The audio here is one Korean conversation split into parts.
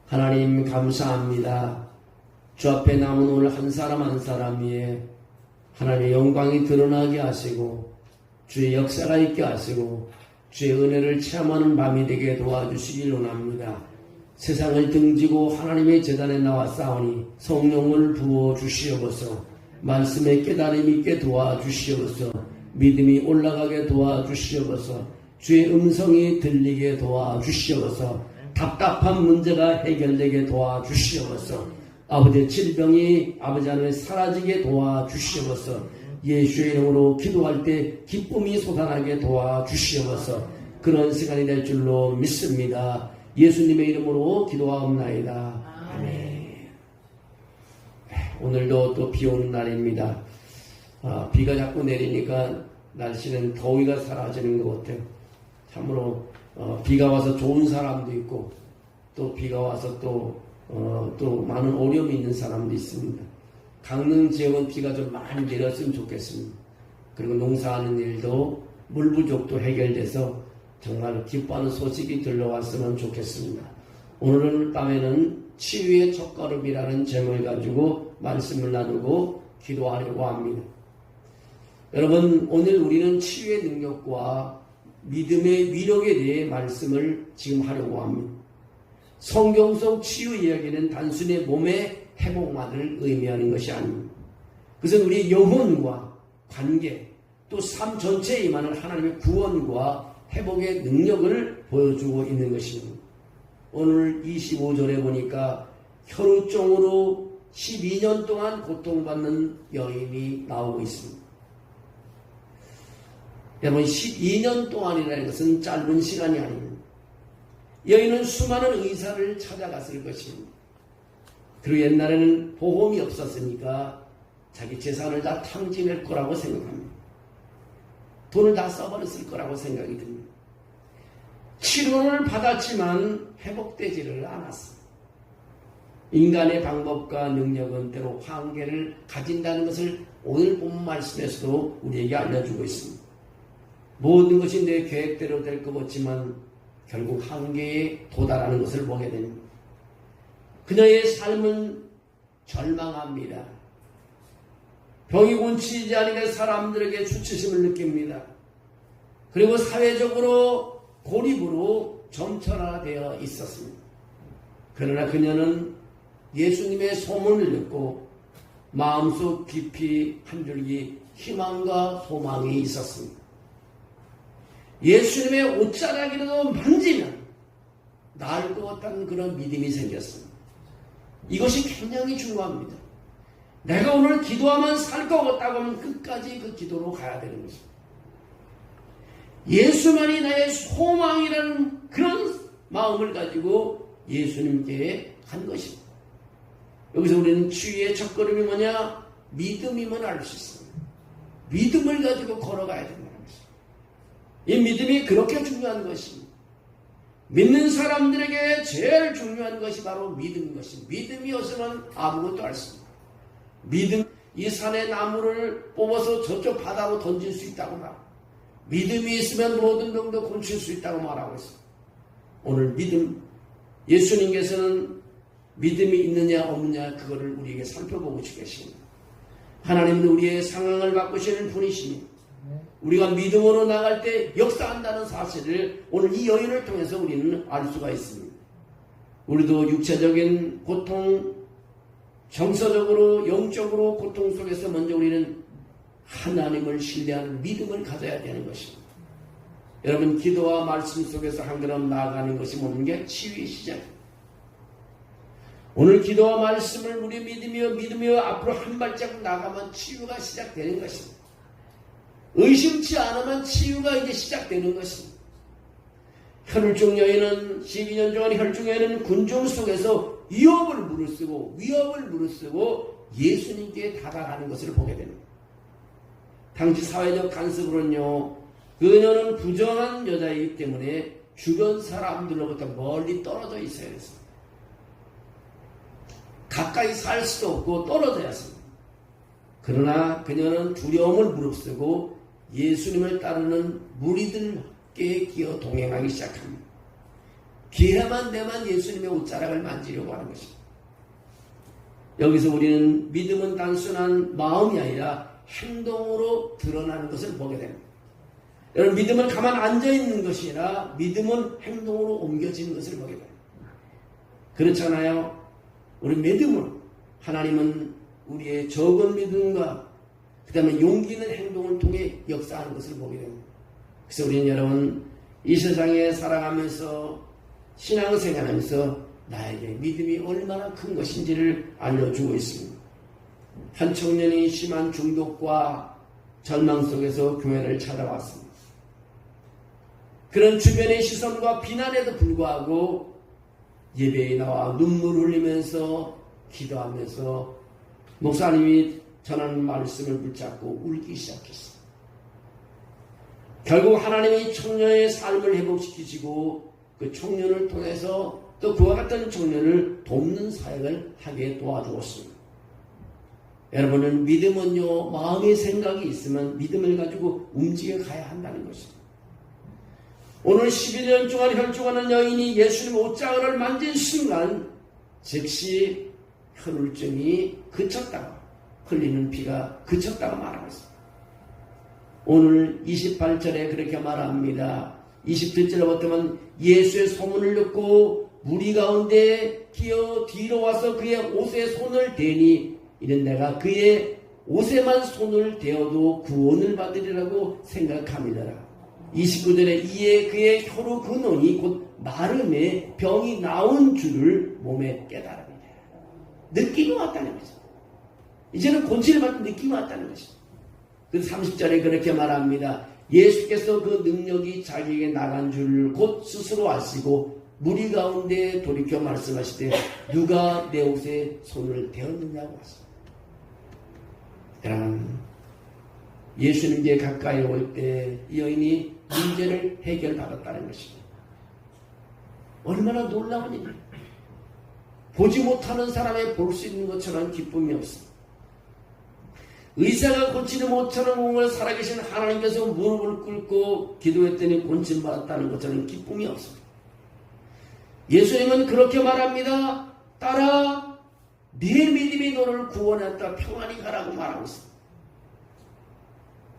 하나님 감사합니다. 주 앞에 남은 오늘 한 사람 한 사람 위에 하나님의 영광이 드러나게 하시고 주의 역사가 있게 하시고 주의 은혜를 체험하는 밤이 되게 도와주시길 원합니다. 세상을 등지고 하나님의 제단에 나와 싸우니 성령을 부어주시옵소서. 말씀의 깨달음 있게 도와주시옵소서. 믿음이 올라가게 도와주시옵소서. 주의 음성이 들리게 도와주시옵소서. 답답한 문제가 해결되게 도와주시옵소서. 아버지의 질병이 아버지 안에 사라지게 도와주시옵소서. 예수의 이름으로 기도할 때 기쁨이 솟아나게 도와주시옵소서. 그런 시간이 될 줄로 믿습니다. 예수님의 이름으로 기도하옵나이다. 아멘. 오늘도 또 비 오는 날입니다. 비가 자꾸 내리니까 날씨는 더위가 사라지는 것 같아요. 참으로 비가 와서 좋은 사람도 있고 또 비가 와서 또 많은 어려움이 있는 사람도 있습니다. 강릉 지역은 비가 좀 많이 내렸으면 좋겠습니다. 그리고 농사하는 일도 물 부족도 해결돼서 정말 기뻐하는 소식이 들려왔으면 좋겠습니다. 오늘 밤에는 치유의 첫걸음이라는 제목을 가지고 말씀을 나누고 기도하려고 합니다. 여러분, 오늘 우리는 치유의 능력과 믿음의 위력에 대해 말씀을 지금 하려고 합니다. 성경 속 치유 이야기는 단순히 몸의 회복만을 의미하는 것이 아닙니다. 그것은 우리 영혼과 관계 또 삶 전체에 임하는 하나님의 구원과 회복의 능력을 보여주고 있는 것입니다. 오늘 25절에 보니까 혈우증으로 12년 동안 고통받는 여인이 나오고 있습니다. 여러분, 12년 동안이라는 것은 짧은 시간이 아닙니다. 여인은 수많은 의사를 찾아갔을 것입니다. 그리고 옛날에는 보험이 없었으니까 자기 재산을 다 탕진할 거라고 생각합니다. 돈을 다 써버렸을 거라고 생각이 듭니다. 치료를 받았지만 회복되지를 않았습니다. 인간의 방법과 능력은 때로 한계를 가진다는 것을 오늘 본 말씀에서도 우리에게 알려주고 있습니다. 모든 것이 내 계획대로 될 것 같지만 결국 한계에 도달하는 것을 보게 됩니다. 그녀의 삶은 절망합니다. 병이 고치지 않으니까 사람들에게 수치심을 느낍니다. 그리고 사회적으로 고립으로 점철화되어 있었습니다. 그러나 그녀는 예수님의 소문을 듣고 마음속 깊이 한 줄기 희망과 소망이 있었습니다. 예수님의 옷자락이라도 만지면 나을 것 같다는 그런 믿음이 생겼습니다. 이것이 굉장히 중요합니다. 내가 오늘 기도하면 살 것 같다고 하면 끝까지 그 기도로 가야 되는 것입니다. 예수만이 나의 소망이라는 그런 마음을 가지고 예수님께 간 것입니다. 여기서 우리는 치유의 첫걸음이 뭐냐? 믿음이면 알 수 있습니다. 믿음을 가지고 걸어가야 된다는 것입니다. 이 믿음이 그렇게 중요한 것입니다. 믿는 사람들에게 제일 중요한 것이 바로 믿음인 것입니다. 믿음이 없으면 아무것도 할 수 없습니다. 믿음, 이 산의 나무를 뽑아서 저쪽 바다로 던질 수 있다고 말합니다. 믿음이 있으면 모든 병도 고칠 수 있다고 말하고 있습니다. 오늘 믿음, 예수님께서는 믿음이 있느냐 없느냐 그거를 우리에게 살펴보고 계십니다. 하나님은 우리의 상황을 바꾸시는 분이십니다. 우리가 믿음으로 나갈 때 역사한다는 사실을 오늘 이 여인을 통해서 우리는 알 수가 있습니다. 우리도 육체적인 고통, 정서적으로 영적으로 고통 속에서 먼저 우리는 하나님을 신뢰하는 믿음을 가져야 되는 것입니다. 여러분, 기도와 말씀 속에서 한 걸음 나아가는 것이 모든 게 치유의 시작입니다. 오늘 기도와 말씀을 우리 믿으며 앞으로 한 발자국 나가면 치유가 시작되는 것입니다. 의심치 않으면 치유가 이제 시작되는 것입니다. 혈우증 여인은 12년 동안 혈우증 여인은 군중 속에서 위협을 무릅쓰고 예수님께 다가가는 것을 보게 됩니다. 당시 사회적 간섭으로는요, 그녀는 부정한 여자이기 때문에 주변 사람들로부터 멀리 떨어져 있어야 했습니다. 가까이 살 수도 없고 떨어져야 했습니다. 그러나 그녀는 두려움을 무릅쓰고 예수님을 따르는 무리들께 기어 동행하기 시작합니다. 기회만 되면 예수님의 옷자락을 만지려고 하는 것입니다. 여기서 우리는 믿음은 단순한 마음이 아니라 행동으로 드러나는 것을 보게 됩니다. 여러분, 믿음은 가만 앉아있는 것이 아니라 믿음은 행동으로 옮겨지는 것을 보게 됩니다. 그렇잖아요. 우리 믿음은, 하나님은 우리의 적은 믿음과 그 다음에 용기 있는 행동을 통해 역사하는 것을 보게 됩니다. 그래서 우리는 여러분, 이 세상에 살아가면서 신앙생활하면서 나에게 믿음이 얼마나 큰 것인지를 알려주고 있습니다. 한 청년이 심한 중독과 절망 속에서 교회를 찾아왔습니다. 그런 주변의 시선과 비난에도 불구하고 예배에 나와 눈물을 흘리면서 기도하면서 목사님이 전하는 말씀을 붙잡고 울기 시작했습니다. 결국 하나님이 청년의 삶을 회복시키시고 그 청년을 통해서 또 그와 같은 청년을 돕는 사역을 하게 도와주었습니다. 여러분은 믿음은요, 마음의 생각이 있으면 믿음을 가지고 움직여 가야 한다는 것입니다. 오늘 11년 동안 혈중하는 여인이 예수님 옷자락을 만진 순간 즉시 혈울증이 그쳤다고, 흘리는 피가 그쳤다고 말하고 있습니다. 오늘 28절에 그렇게 말합니다. 27절에 보면 예수의 소문을 듣고 무리 가운데 기어 뒤로 와서 그의 옷에 손을 대니 이는 내가 그의 옷에만 손을 대어도 구원을 받으리라고 생각합니다. 29절에 이에 그의 혀로 그노니 곧 마름에 병이 나온 줄을 몸에 깨달습니다. 느낌이 왔다는 거죠. 이제는 곤치를 받는 느낌이 왔다는 것이죠. 그 30절에 그렇게 말합니다. 예수께서 그 능력이 자기에게 나간 줄을 곧 스스로 아시고 무리 가운데 돌이켜 말씀하시되 누가 내 옷에 손을 대었느냐고 하십니다. 여러분, 예수님께 가까이 올 때 이 여인이 문제를 해결받았다는 것입니다. 얼마나 놀라운 일이에요. 보지 못하는 사람의 볼 수 있는 것처럼 기쁨이 없습니다. 의사가 고치지 못하는 몸을 살아계신 하나님께서 무릎을 꿇고 기도했더니 고침받았다는 것처럼 기쁨이 없습니다. 예수님은 그렇게 말합니다. 딸아, 네 믿음이 너를 구원했다. 평안히 가라고 말하고 있습니다.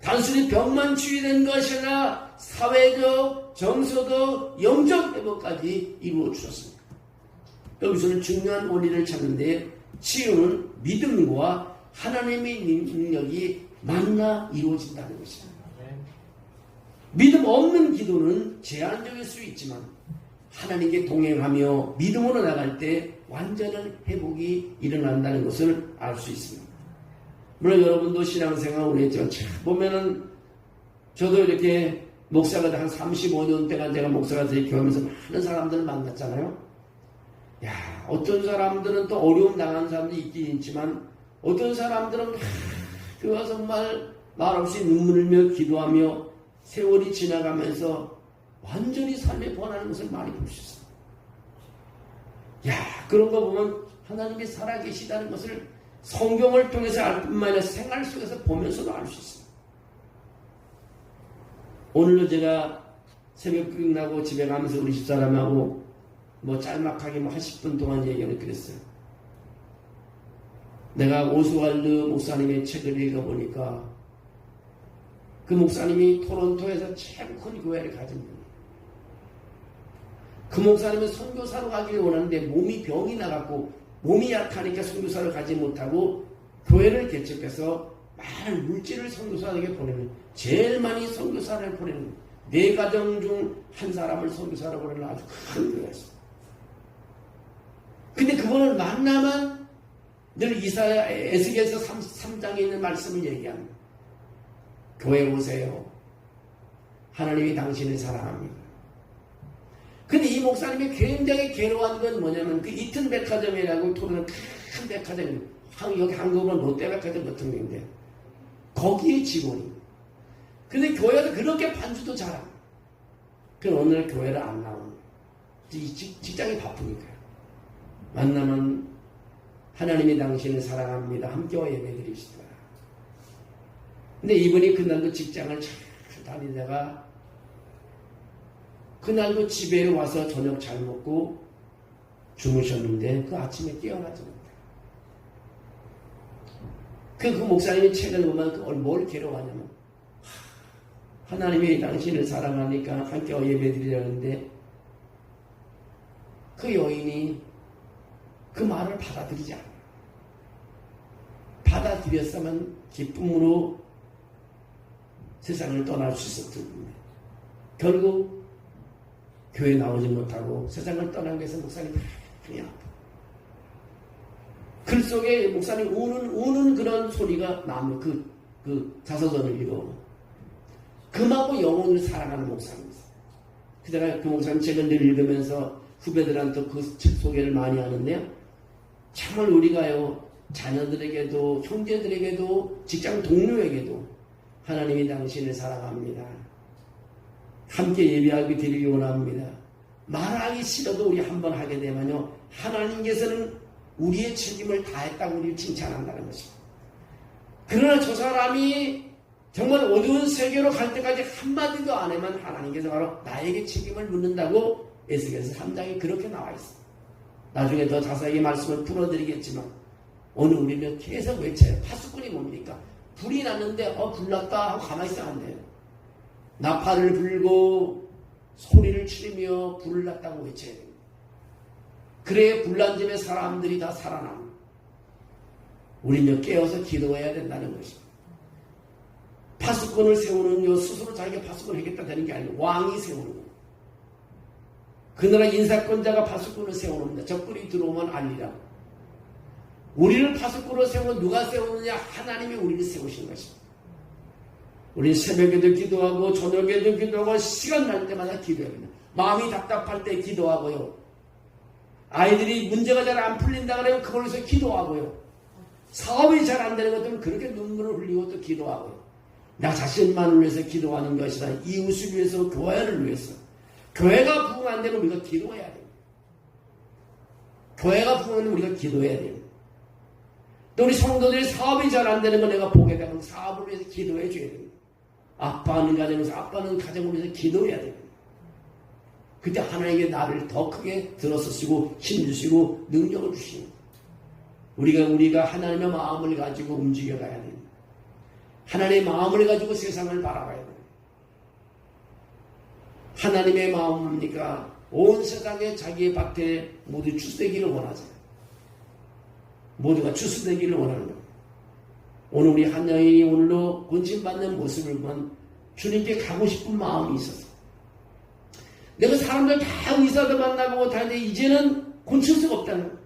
단순히 병만 치유된 것이 아니라 사회적, 정서적, 영적 회복까지 이루어 주셨습니다. 여기서는 중요한 원리를 찾는데 치유는 믿음과 하나님의 능력이 만나 이루어진다는 것입니다. 믿음 없는 기도는 제한적일 수 있지만 하나님께 동행하며 믿음으로 나갈 때 완전한 회복이 일어난다는 것을 알 수 있습니다. 물론 여러분도 신앙생활 오래 했죠. 보면은 저도 이렇게 목사가 한 35년 동안 제가 목사가 되어 교회하면서 많은 사람들을 만났잖아요. 야, 어떤 사람들은 또 어려움 당한 사람도 있긴 있지만 어떤 사람들은 그가 정말 말없이 눈물을 흘며 기도하며 세월이 지나가면서 완전히 삶에 변하는 것을 많이 볼 수 있어요. 야, 그런 거 보면 하나님이 살아계시다는 것을 성경을 통해서 알 뿐만 아니라 생활 속에서 보면서도 알 수 있습니다. 오늘도 제가 새벽 끝나고 집에 가면서 우리 집사람하고 짤막하게 한 10분 동안 얘기를 그랬어요. 내가 오스왈드 목사님의 책을 읽어보니까 그 목사님이 토론토에서 최고 큰 교회를 가진 분이에요. 그 목사님은 선교사로 가기를 원하는데 몸이 병이 나갖고 몸이 약하니까 선교사를 가지 못하고 교회를 개척해서 많은 물질을 선교사에게 보내는, 제일 많이 선교사를 보내는 4가정 중 한 사람을 선교사로 보내는 아주 큰 교회였어요. 근데 그거는 만나면 늘 에스겔서 3장에 있는 말씀을 얘기합니다. 교회 오세요. 하나님이 당신을 사랑합니다. 근데 이 목사님이 굉장히 괴로워한 건 뭐냐면 그 이튼 백화점이라고 토론은 큰 백화점, 여기 한국은 롯데백화점 같은 건데 거기에 직원이. 근데 교회에서 그렇게 반주도 잘합니다. 그럼 오늘 교회를 안 나오는 직장이 바쁘니까요. 만나면 하나님이 당신을 사랑합니다. 함께 예배드립시다. 근데 이분이 그날도 직장을 잘 다니다가 그날도 집에 와서 저녁 잘 먹고 주무셨는데 그 아침에 깨어나지 못해. 그 목사님이 책을 보면 그걸 뭘 괴로워하냐면, 하나님이 당신을 사랑하니까 함께 예배드리려는데 그 여인이 그 말을 받아들이지 않아. 받아들였으면 기쁨으로 세상을 떠날 수 있었을 텐데 결국 교회 나오지 못하고 세상을 떠난 것에서 목사님 그냥 글 속에 목사님 우는 그런 소리가 나면 그 자서전을 읽어 금하고 영혼을 사랑하는 목사님이었어요. 그제가 그 목사님 책을 늘 읽으면서 후배들한테 그 책 소개를 많이 하는데요. 정말 우리가요 자녀들에게도 형제들에게도 직장 동료에게도 하나님이 당신을 사랑합니다. 함께 예배하게 되리기 원합니다. 말하기 싫어도 우리 한번 하게 되면요 하나님께서는 우리의 책임을 다했다고 우리를 칭찬한다는 것입니다. 그러나 저 사람이 정말 어두운 세계로 갈 때까지 한마디도 안 하면 하나님께서 바로 나에게 책임을 묻는다고 에스겔서 3장에 그렇게 나와 있습니다. 나중에 더 자세하게 말씀을 풀어드리겠지만 오늘 우리는 계속 외쳐요. 파수꾼이 뭡니까? 불이 났는데 불났다 하고 가만히 있으면 안 돼요. 나팔을 불고 소리를 치르며 불을 났다고 외쳐야 됩니다. 그래야 불난 집에 사람들이 다 살아납니다. 우리는 깨어서 기도해야 된다는 것입니다. 파수꾼을 세우는 스스로 자기가 파수꾼을 하겠다 되는 게 아니고 왕이 세우는 거예요. 그 나라 인사권자가 파수꾼을 세우는데 적군이 들어오면 알리라. 우리를 파수꾼으로 세우면 누가 세우느냐? 하나님이 우리를 세우신 것입니다. 우리는 새벽에도 기도하고 저녁에도 기도하고 시간 날 때마다 기도해야 됩니다. 마음이 답답할 때 기도하고요. 아이들이 문제가 잘 안 풀린다 그러면 그걸로 해서 기도하고요. 사업이 잘 안 되는 것들은 그렇게 눈물을 흘리고 또 기도하고요. 나 자신만을 위해서 기도하는 것이라 이웃을 위해서 교회를 위해서 교회가 부흥 안 되면 우리가 기도해야 됩니다. 교회가 부흥하면 우리가 기도해야 됩니다. 또 우리 성도들이 사업이 잘 안 되는 거 내가 보게 되면 사업을 위해서 기도해 줘야 됩니다. 아빠는 가정에서 아빠는 가정을 위해서 기도해야 됩니다. 그때 하나님께 나를 더 크게 들어서시고 힘주시고 능력을 주십니다. 우리가 하나님의 마음을 가지고 움직여 가야 됩니다. 하나님의 마음을 가지고 세상을 바라봐야 됩니다. 하나님의 마음은 뭡니까? 온 세상에 자기의 밭에 모두 추수되기를 원하잖아요. 모두가 추수되기를 원하는 겁니다. 오늘 우리 한 여인이 오늘도 권침받는 모습을 보면 주님께 가고 싶은 마음이 있었어요. 내가 사람들 다 의사도 만나고 다 했는데 이제는 고칠 수가 없다는 거예요.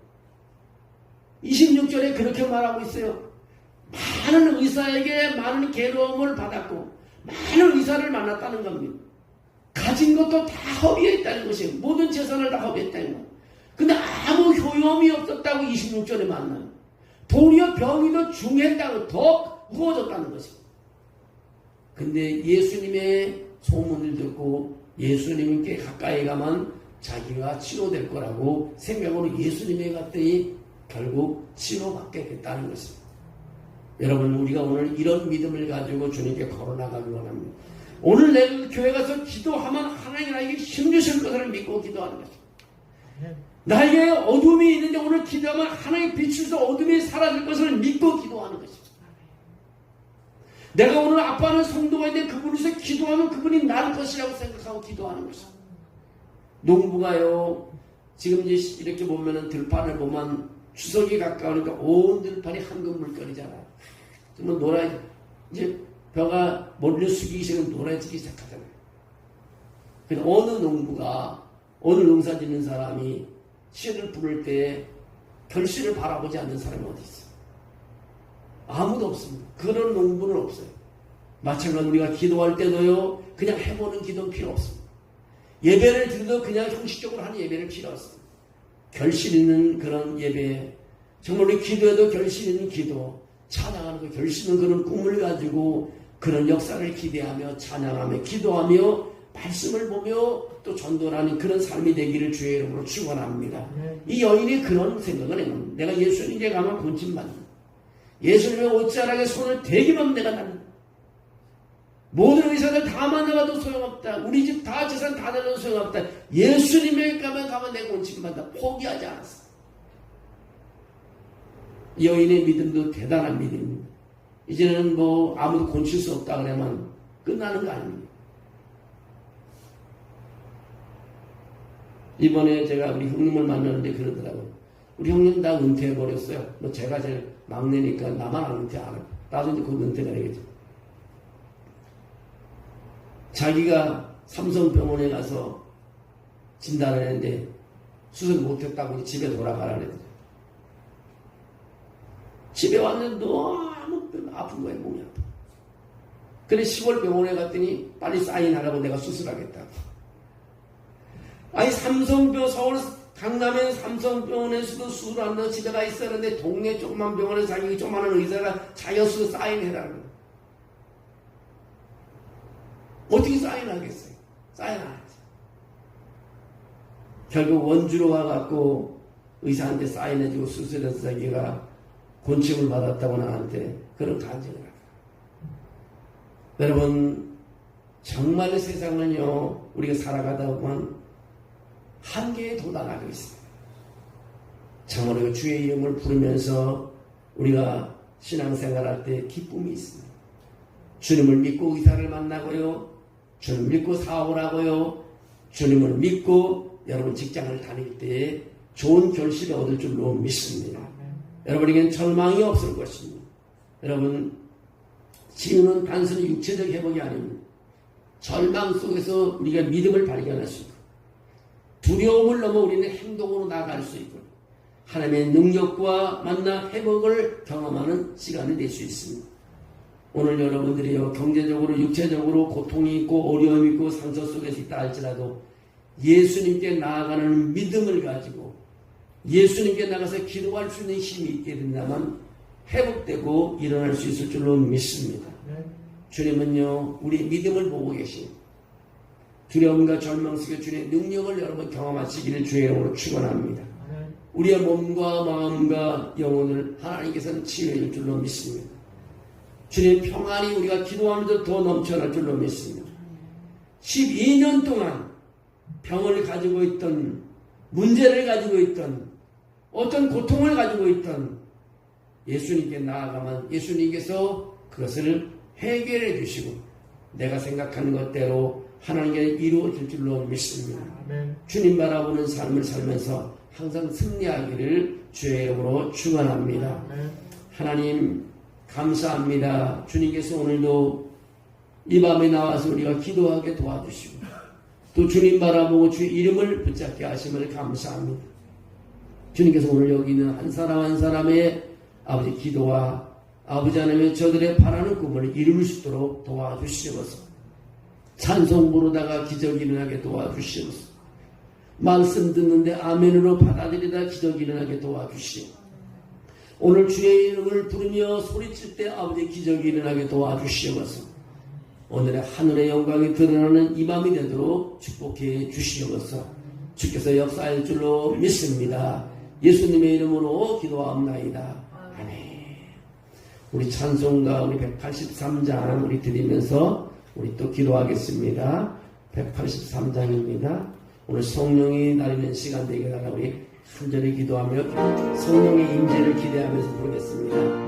26절에 그렇게 말하고 있어요. 많은 의사에게 많은 괴로움을 받았고 많은 의사를 만났다는 겁니다. 가진 것도 다 허비에 있다는 것이에요. 모든 재산을 다 허비했다는 거예요. 근데 아무 효용이 없었다고 26절에 만나요. 도리어 병이 더 중했다고 더 무거워졌다는 것입니다. 근데 예수님의 소문을 듣고 예수님께 가까이 가면 자기가 치료될 거라고 생각으로 예수님에 갔더니 결국 치료받게 됐다는 것입니다. 여러분 우리가 오늘 이런 믿음을 가지고 주님께 걸어나가기 원합니다. 오늘 내가 교회 가서 기도하면 하나님 나에게 힘주실 것을 믿고 기도하는 것입니다. 나에게 어둠이 있는데 오늘 기도하면 하나님 빛으로서 어둠이 사라질 것을 믿고 기도하는 것입니다. 내가 오늘 아빠는 성도가 있는데 그분에서 기도하면 그분이 나을 것이라고 생각하고 기도하는 것입니다. 농부가요 지금 이제 이렇게 보면은 들판을 보면 추석이 가까우니까 온 들판이 황금 물결이잖아요. 정말 이제 벼가 머리를 숙이기 시작하면 노래지기 시작하잖아요. 그래서 어느 농부가 어느 농사 짓는 사람이 씨를 부를 때 결실을 바라보지 않는 사람이 어디 있어요? 아무도 없습니다. 그런 농부는 없어요. 마찬가지로 우리가 기도할 때도요 그냥 해보는 기도는 필요 없습니다. 예배를 드려도 그냥 형식적으로 하는 예배를 필요 없습니다. 결실 있는 그런 예배, 정말 우리 기도해도 결실 있는 기도, 찬양하는 거 결실 있는 그런 꿈을 가지고 그런 역사를 기대하며 찬양하며 기도하며 말씀을 보며 또 전도하는 그런 삶이 되기를 주의 이름으로 축원합니다. 이 여인이 그런 생각을 해요. 내가 예수님께 가면 곤침받는다. 예수님의 옷자락에 손을 대기만 내가 나는 모든 의사들 다 만나봐도 소용없다. 우리 집 다 재산 다 내려도 소용없다. 예수님의 가면 내 고침받아. 포기하지 않았어. 여인의 믿음도 대단한 믿음입니다. 이제는 뭐 아무도 고칠 수 없다 그러면 끝나는 거 아닙니다. 이번에 제가 우리 형님을 만나는데 그러더라고요. 우리 형님 다 은퇴해버렸어요. 뭐 제가 제일 막내니까 나만 안 은퇴 안 해요. 나도 이제 그 은퇴가 되겠죠. 자기가 삼성병원에 가서 진단을 했는데 수술 못했다고 집에 돌아가라 그랬더니 집에 왔는데 너무 아픈 거예요. 몸이 아파. 그래 시골 병원에 갔더니 빨리 사인하라고 내가 수술하겠다고. 아니 삼성병원 서울 강남에 삼성병원에서도 수술 안 하고 집에 가 있었는데 동네 조그만 병원에 자기 조그마한 의사가 자기가 수술 사인해라고. 어떻게 사인하겠어요? 사인 안 하지. 결국 원주로 와갖고 의사한테 사인해주고 수술해서 자기가 곤침을 받았다고 나한테 그런 간증을 합니다. 여러분 정말 세상은요 우리가 살아가다 보면 한계에 도달하고 있습니다. 참으로 주의 이름을 부르면서 우리가 신앙생활할 때 기쁨이 있습니다. 주님을 믿고 의사를 만나고요. 주님을 믿고 사업을 하고요. 주님을 믿고 여러분 직장을 다닐 때 좋은 결실을 얻을 줄로 믿습니다. 여러분에게는 절망이 없을 것입니다. 여러분 치유는 단순히 육체적 회복이 아닙니다. 절망 속에서 우리가 믿음을 발견할 수 있고 두려움을 넘어 우리는 행동으로 나아갈 수 있고 하나님의 능력과 만나 회복을 경험하는 시간이 될 수 있습니다. 오늘 여러분들이요 경제적으로 육체적으로 고통이 있고 어려움이 있고 상처 속에서 있다 할지라도 예수님께 나아가는 믿음을 가지고 예수님께 나가서 기도할 수 있는 힘이 있게 된다면 회복되고 일어날 수 있을 줄로 믿습니다. 주님은요 우리의 믿음을 보고 계십니다. 두려움과 절망 속에 주님의 능력을 여러분 경험하시기를 주의 이름으로 축원합니다. 우리의 몸과 마음과 영혼을 하나님께서는 치유해 줄 줄로 믿습니다. 주님의 평안이 우리가 기도하면서 더 넘쳐날 줄로 믿습니다. 12년 동안 병을 가지고 있던 문제를 가지고 있던 어떤 고통을 가지고 있던 예수님께 나아가면 예수님께서 그것을 해결해 주시고 내가 생각하는 것대로 하나님께 이루어질 줄로 믿습니다. 아멘. 주님 바라보는 삶을 살면서 항상 승리하기를 주의 이름으로 축원합니다. 하나님 감사합니다. 주님께서 오늘도 이 밤에 나와서 우리가 기도하게 도와주시고 또 주님 바라보고 주의 이름을 붙잡게 하심을 감사합니다. 주님께서 오늘 여기 있는 한 사람 한 사람의 아버지 기도와 아버지 하나님의 저들의 바라는 꿈을 이룰 수 있도록 도와주시옵소서. 찬송 부르다가 기적이 일어나게 도와주시옵소서. 말씀 듣는데 아멘으로 받아들이다 기적이 일어나게 도와주시옵소서. 오늘 주의 이름을 부르며 소리칠 때 아버지 기적이 일어나게 도와주시옵소서. 오늘의 하늘의 영광이 드러나는 이 밤이 되도록 축복해 주시옵소서. 주께서 역사할 줄로 믿습니다. 예수님의 이름으로 기도하옵나이다. 아멘. 우리 찬송가 우리 183장 우리 드리면서 우리 또 기도하겠습니다. 183장입니다. 오늘 성령이 날리는 시간 되게 달라고 우리 간절히 기도하며 성령의 임재를 기대하면서 부르겠습니다.